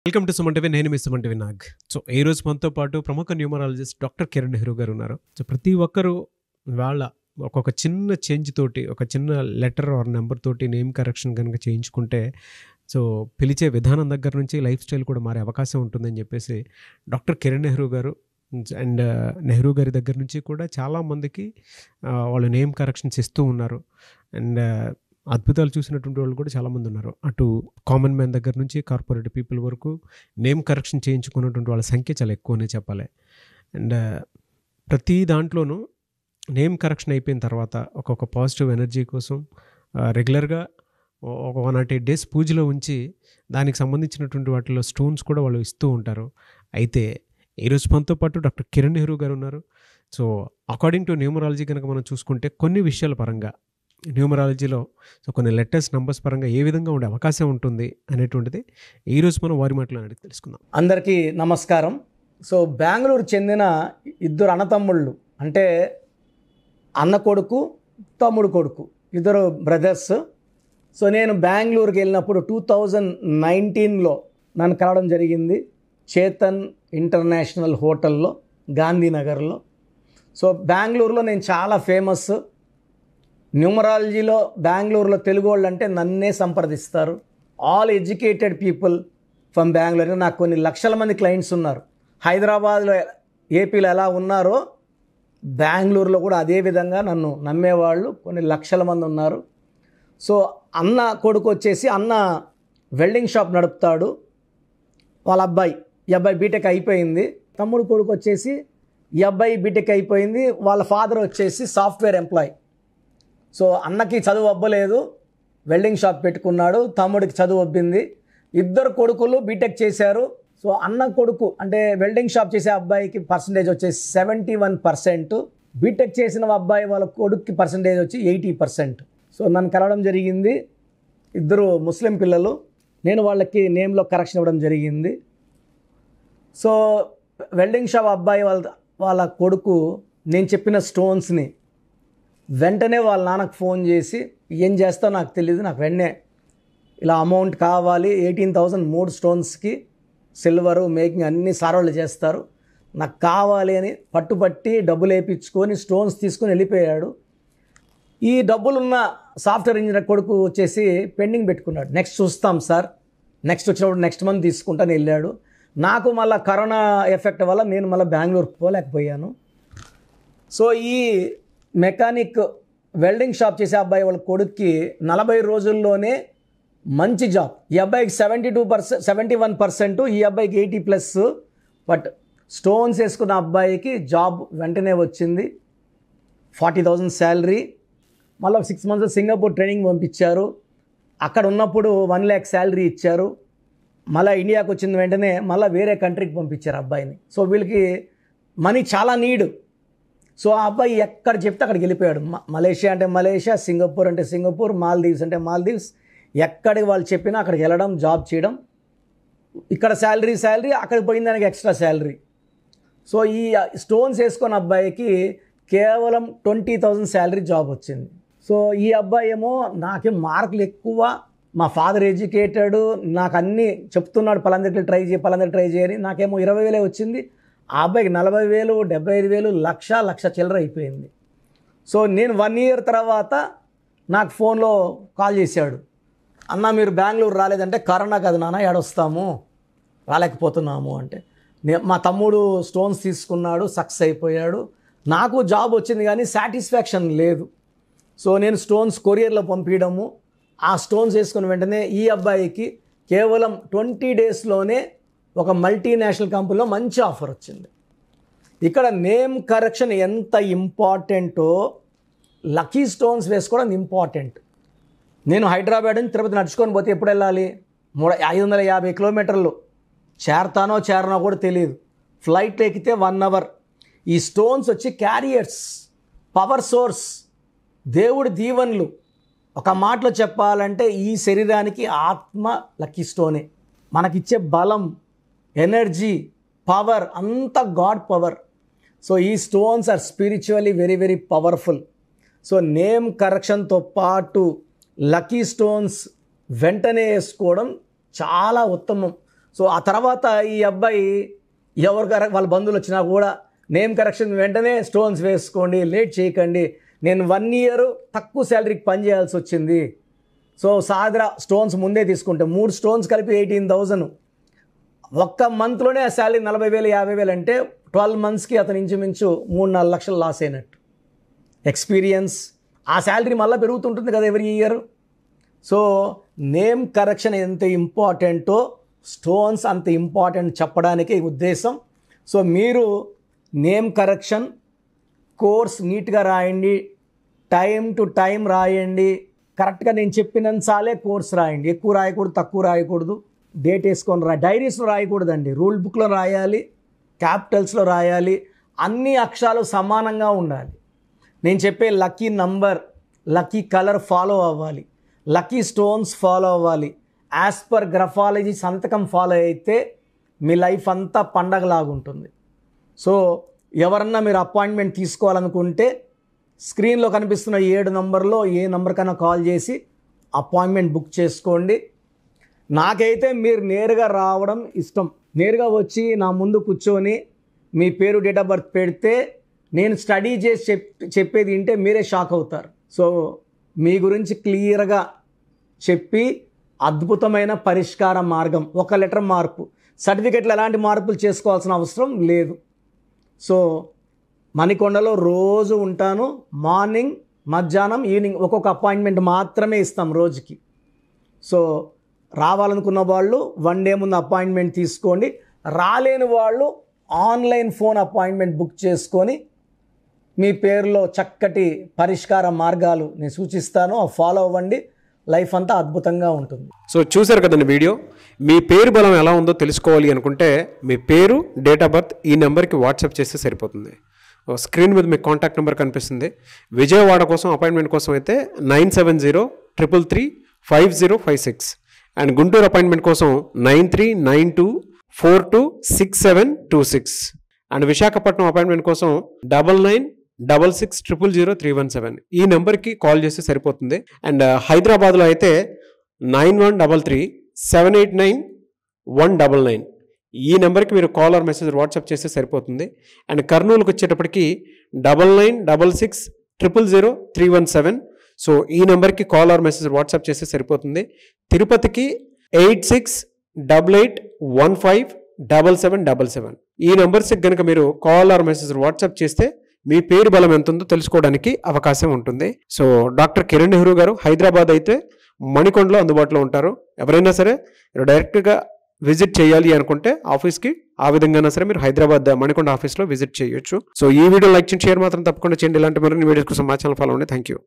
Welcome to Suman TV. నేను మీ Suman TV Nag. So ఈ రోజు మనతో పాటు ప్రముఖ న్యూమరాలజిస్ట్ డాక్టర్ కిరణ్ నెహ్రూ గారు ఉన్నారు. సో ప్రతి ఒక్కరూ వాళ్ళ ఒక్కొక్క చిన్న చేంజ్ తోటి, ఒక చిన్న లెటర్ ఆర్ నెంబర్ తోటి నేమ్ కరెక్షన్ కనుక చేయించుకుంటే సో పిలిచే విధానం దగ్గర నుంచి లైఫ్ స్టైల్ కూడా మారే అవకాశం ఉంటుందని చెప్పేసి డాక్టర్ కిరణ్ నెహ్రూ గారు అండ్ నెహ్రూ గారి దగ్గర నుంచి కూడా చాలామందికి వాళ్ళు నేమ్ కరెక్షన్స్ ఇస్తూ ఉన్నారు. అండ్ అద్భుతాలు చూసినటువంటి వాళ్ళు కూడా చాలామంది ఉన్నారు. అటు కామన్ మ్యాన్ దగ్గర నుంచి కార్పొరేట్ పీపుల్ వరకు నేమ్ కరెక్షన్ చేయించుకున్నటువంటి వాళ్ళ సంఖ్య చాలా ఎక్కువనే చెప్పాలి. అండ్ ప్రతి దాంట్లోనూ నేమ్ కరెక్షన్ అయిపోయిన తర్వాత ఒక్కొక్క పాజిటివ్ ఎనర్జీ కోసం రెగ్యులర్గా ఒక 108 డేస్ పూజలో ఉంచి దానికి సంబంధించినటువంటి వాటిలో స్టోన్స్ కూడా వాళ్ళు ఇస్తూ ఉంటారు. అయితే ఈరోజు మనతో పాటు డాక్టర్ కిరణ్ నెహ్రూ గారు ఉన్నారు. సో అకార్డింగ్ టు న్యూమరాలజీ కనుక మనం చూసుకుంటే కొన్ని విషయాల పరంగా న్యూమరాలజీలో సో కొన్ని లెటర్స్ నంబర్స్ పరంగా ఏ విధంగా ఉండే అవకాశం ఉంటుంది అనేటువంటిది ఈరోజు మనం వారి మాటలో అడిగి తెలుసుకుందాం. అందరికీ నమస్కారం. సో బెంగళూరు చెందిన ఇద్దరు అన్నతమ్ముళ్ళు, అంటే అన్న కొడుకు తమ్ముడు కొడుకు, ఇద్దరు బ్రదర్స్. సో నేను బెంగళూరుకి వెళ్ళినప్పుడు 2019లో నన్ను కలవడం జరిగింది చేతన్ ఇంటర్నేషనల్ హోటల్లో, గాంధీనగర్లో. సో బెంగళూరులో నేను చాలా ఫేమస్. న్యూమరాలజీలో బెంగళూరులో తెలుగు వాళ్ళు అంటే నన్నే సంప్రదిస్తారు. All educated people from Bengaluru. నాకు కొన్ని లక్షల మంది క్లయింట్స్ ఉన్నారు. హైదరాబాద్లో, ఏపీలో ఎలా ఉన్నారో బెంగళూరులో కూడా అదే విధంగా నన్ను నమ్మేవాళ్ళు కొన్ని లక్షల మంది ఉన్నారు. సో అన్న కొడుకు వచ్చేసి అన్న వెల్డింగ్ షాప్ నడుపుతాడు. వాళ్ళ అబ్బాయి, ఈ అబ్బాయి బీటెక్ అయిపోయింది. తమ్ముడు కొడుకు వచ్చేసి ఈ అబ్బాయి బీటెక్ అయిపోయింది. వాళ్ళ ఫాదర్ వచ్చేసి సాఫ్ట్వేర్ ఎంప్లాయ్. సో అన్నకి చదువు అవ్వలేదు, వెల్డింగ్ షాప్ పెట్టుకున్నాడు. తమ్ముడికి చదువు అబ్బింది. ఇద్దరు కొడుకులు బీటెక్ చేశారు. సో అన్న కొడుకు అంటే వెల్డింగ్ షాప్ చేసే అబ్బాయికి పర్సంటేజ్ వచ్చేసి 71%, బీటెక్ చేసిన అబ్బాయి వాళ్ళ కొడుక్కి పర్సంటేజ్ వచ్చి 80%. సో నన్ను కలవడం జరిగింది. ఇద్దరు ముస్లిం పిల్లలు. నేను వాళ్ళకి నేమ్లో కరెక్షన్ ఇవ్వడం జరిగింది. సో వెల్డింగ్ షాప్ అబ్బాయి వాళ్ళ కొడుకు నేను చెప్పిన స్టోన్స్ని వెంటనే వాళ్ళ నాన్నకు ఫోన్ చేసి, ఏం చేస్తావు నాకు తెలియదు, నాకు వెంటనే ఇలా అమౌంట్ కావాలి, 18,000 3 స్టోన్స్కి, సిల్వరు మేకింగ్ అన్నీ సార్ వాళ్ళు చేస్తారు, నాకు కావాలి అని పట్టుపట్టి డబ్బులు వేయించుకొని స్టోన్స్ తీసుకొని వెళ్ళిపోయాడు. ఈ డబ్బులున్న సాఫ్ట్వేర్ ఇంజనీర్ కొడుకు వచ్చేసి పెండింగ్ పెట్టుకున్నాడు. నెక్స్ట్ చూస్తాం సార్, నెక్స్ట్ వచ్చినప్పుడు నెక్స్ట్ మంత్ తీసుకుంటాను వెళ్ళాడు. నాకు మళ్ళీ కరోనా ఎఫెక్ట్ వల్ల నేను మళ్ళీ బెంగళూరు పోలేకపోయాను. సో ఈ మెకానిక్ వెల్డింగ్ షాప్ చేసే అబ్బాయి వాళ్ళ కొడుక్కి 40 రోజుల్లోనే మంచి జాబ్. ఈ అబ్బాయికి 71%, ఈ అబ్బాయికి 80+. బట్ స్టోన్స్ వేసుకున్న అబ్బాయికి జాబ్ వెంటనే వచ్చింది. 40,000 శాలరీ. మళ్ళీ 6 months సింగపూర్ ట్రైనింగ్ పంపించారు. అక్కడ ఉన్నప్పుడు 1 lakh శాలరీ ఇచ్చారు. మళ్ళీ ఇండియాకి వచ్చిన వెంటనే మళ్ళీ వేరే కంట్రీకి పంపించారు అబ్బాయిని. సో వీళ్ళకి మనీ చాలా నీడ్. సో ఆ అబ్బాయి ఎక్కడ చెప్తే అక్కడికి వెళ్ళిపోయాడు. మలేషియా అంటే మలేషియా, సింగపూర్ అంటే సింగపూర్, మాల్దీవ్స్ అంటే మాల్దీవ్స్, ఎక్కడికి వాళ్ళు చెప్పినా అక్కడికి వెళ్ళడం, జాబ్ చేయడం. ఇక్కడ శాలరీ, అక్కడికి పోయిన దానికి ఎక్స్ట్రా శాలరీ. సో ఈ స్టోన్స్ వేసుకున్న అబ్బాయికి కేవలం 20,000 శాలరీ జాబ్ వచ్చింది. సో ఈ అబ్బాయి ఏమో నాకేం మార్కులు ఎక్కువ, మా ఫాదర్ ఎడ్యుకేటెడ్, నాకు అన్నీ చెప్తున్నాడు, పలాందరికి ట్రై చేయని. నాకేమో 20,000 వచ్చింది. ఆ అబ్బాయికి 40,000, 75,000, లక్ష చిల్లర అయిపోయింది. సో నేను 1 year తర్వాత నాకు ఫోన్లో కాల్ చేశాడు. అన్న మీరు బెంగళూరు రాలేదంటే, కరోనా కదా నాన్న, ఏడొస్తాము, రాలేకపోతున్నాము అంటే. మా తమ్ముడు స్టోన్స్ తీసుకున్నాడు, సక్సెస్ అయిపోయాడు. నాకు జాబ్ వచ్చింది కానీ సాటిస్ఫాక్షన్ లేదు. సో నేను స్టోన్స్ కొరియర్లో పంపించడము, ఆ స్టోన్స్ వేసుకున్న వెంటనే ఈ అబ్బాయికి కేవలం 20 daysలోనే ఒక మల్టీనేషనల్ కంపెనీలో మంచి ఆఫర్ వచ్చింది. ఇక్కడ నేమ్ కరెక్షన్ ఎంత ఇంపార్టెంటో లక్కీ స్టోన్స్ వేసుకోవడం ఇంపార్టెంట్. నేను హైదరాబాద్ నుంచి తిరుపతి నడుచుకొని పోతే ఎప్పుడు వెళ్ళాలి? 550 కిలోమీటర్లు. చేరతానో కూడా తెలియదు. ఫ్లైట్లో ఎక్కితే 1 hour. ఈ స్టోన్స్ వచ్చి క్యారియర్స్, పవర్ సోర్స్, దేవుడి దీవెనలు. ఒక మాటలో చెప్పాలంటే ఈ శరీరానికి ఆత్మ లక్కీ స్టోనే. మనకిచ్చే బలం, ఎనర్జీ, పవర్ అంతా గాడ్ పవర్. సో ఈ stones are spiritually very very powerful. So name కరెక్షన్తో పాటు లక్కీ స్టోన్స్ వెంటనే వేసుకోవడం చాలా ఉత్తమం. సో ఆ తర్వాత ఈ అబ్బాయి వాళ్ళ బంధువులు వచ్చినా కూడా నేమ్ కరెక్షన్ వెంటనే స్టోన్స్ వేసుకోండి, లేట్ చేయకండి, నేను 1 year తక్కువ శాలరీకి పని చేయాల్సి వచ్చింది. సో సాదరా స్టోన్స్ ముందే తీసుకుంటే 3 స్టోన్స్ కలిపి 18,000. ఒక్క మంత్లోనే ఆ శాలరీ 40,000 50,000 అంటే 12 monthsకి అతను ఇంచుమించు 3-4 లక్షలు లాస్ అయినట్టు. ఎక్స్పీరియన్స్, ఆ శాలరీ మళ్ళీ పెరుగుతుంటుంది కదా every year. So name correction ఎంత ఇంపార్టెంటో స్టోన్స్ అంత ఇంపార్టెంట్ చెప్పడానికి ఉద్దేశం. సో మీరు నేమ్ కరెక్షన్ కోర్స్ నీట్గా రాయండి, టైం టు టైం రాయండి, కరెక్ట్గా నేను చెప్పినంత చాలే కోర్స్ రాయండి, ఎక్కువ రాయకూడదు తక్కువ రాయకూడదు, డేట్ వేసుకొని డైరీస్లో రాయకూడదండి, రూల్ బుక్లో రాయాలి, క్యాపిటల్స్లో రాయాలి, అన్ని అక్షరాలు సమానంగా ఉండాలి. నేను చెప్పే lucky number, lucky colour follow అవ్వాలి, లక్కీ స్టోన్స్ ఫాలో అవ్వాలి, యాజ్ పర్ గ్రఫాలజీ సంతకం ఫాలో అయితే మీ లైఫ్ అంతా పండగలాగుంటుంది. సో ఎవరన్నా మీరు అపాయింట్మెంట్ తీసుకోవాలనుకుంటే స్క్రీన్లో కనిపిస్తున్న 7 నంబర్లో ఏ నంబర్కైనా కాల్ చేసి అపాయింట్మెంట్ బుక్ చేసుకోండి. నాకైతే మీరు నేరుగా రావడం ఇష్టం. నేరుగా వచ్చి నా ముందు కూర్చొని మీ పేరు, డేట్ ఆఫ్ బర్త్ పెడితే నేను స్టడీ చేసి చెప్పేది వింటే మీరే షాక్ అవుతారు. సో మీ గురించి క్లియర్గా చెప్పి అద్భుతమైన పరిష్కార మార్గం, ఒక లెటర్ మార్పు, సర్టిఫికెట్లో ఎలాంటి మార్పులు చేసుకోవాల్సిన అవసరం లేదు. సో మణికొండలో రోజు ఉంటాను, మార్నింగ్, మధ్యాహ్నం, ఈవినింగ్ ఒక్కొక్క అపాయింట్మెంట్ మాత్రమే ఇస్తాం రోజుకి. సో రావాలనుకున్న వాళ్ళు 1 day ముందు అపాయింట్మెంట్ తీసుకోండి, రాలేని వాళ్ళు ఆన్లైన్ ఫోన్ అపాయింట్మెంట్ బుక్ చేసుకొని మీ పేరులో చక్కటి పరిష్కార మార్గాలు నేను సూచిస్తాను, ఫాలో అవ్వండి, లైఫ్ అంతా అద్భుతంగా ఉంటుంది. సో చూశారు కదండి వీడియో. మీ పేరు బలం ఎలా ఉందో తెలుసుకోవాలి అనుకుంటే మీ పేరు, డేట్ ఆఫ్ బర్త్ ఈ నెంబర్కి వాట్సాప్ చేస్తే సరిపోతుంది. స్క్రీన్ మీద మీకు కాంటాక్ట్ నెంబర్ కనిపిస్తుంది. విజయవాడ కోసం అపాయింట్మెంట్ కోసం అయితే 9703335056 అండ్ గుంటూరు అపాయింట్మెంట్ కోసం 9392426726 అండ్ విశాఖపట్నం అపాయింట్మెంట్ కోసం 9966000317 ఈ నెంబర్కి కాల్ చేస్తే సరిపోతుంది. అండ్ హైదరాబాద్లో అయితే 9133789199 ఈ నెంబర్కి మీరు కాల్ ఆర్ మెసేజ్ వాట్సాప్ చేస్తే సరిపోతుంది. అండ్ కర్నూలుకి వచ్చేటప్పటికి 9966000317 సో ఈ నెంబర్కి కాల్ ఆర్ మెసేజ్ వాట్సాప్ చేస్తే సరిపోతుంది. తిరుపతికి 8688157777 ఈ నెంబర్స్కి కనుక మీరు కాల్ ఆర్ మెసేజ్ వాట్సాప్ చేస్తే మీ పేరు బలం ఎంత ఉందో తెలుసుకోవడానికి అవకాశం ఉంటుంది. సో డాక్టర్ కిరణ్ నెహ్రూ గారు హైదరాబాద్ అయితే మణికొండలో అందుబాటులో ఉంటారు. ఎవరైనా సరే డైరెక్ట్గా విజిట్ చేయాలి అనుకుంటే ఆఫీస్కి ఆ విధంగా సరే మీరు హైదరాబాద్ మణికొండ ఆఫీస్లో విజిట్ చేయొచ్చు. సో ఈ వీడియో లైక్ చేయండి, షేర్ మాత్రం తప్పకుండా చేయండి. ఇలాంటి మరిన్ని వీడియోస్ కోసం మా ఛానల్ ఫాలో అవ్వండి. Thank you.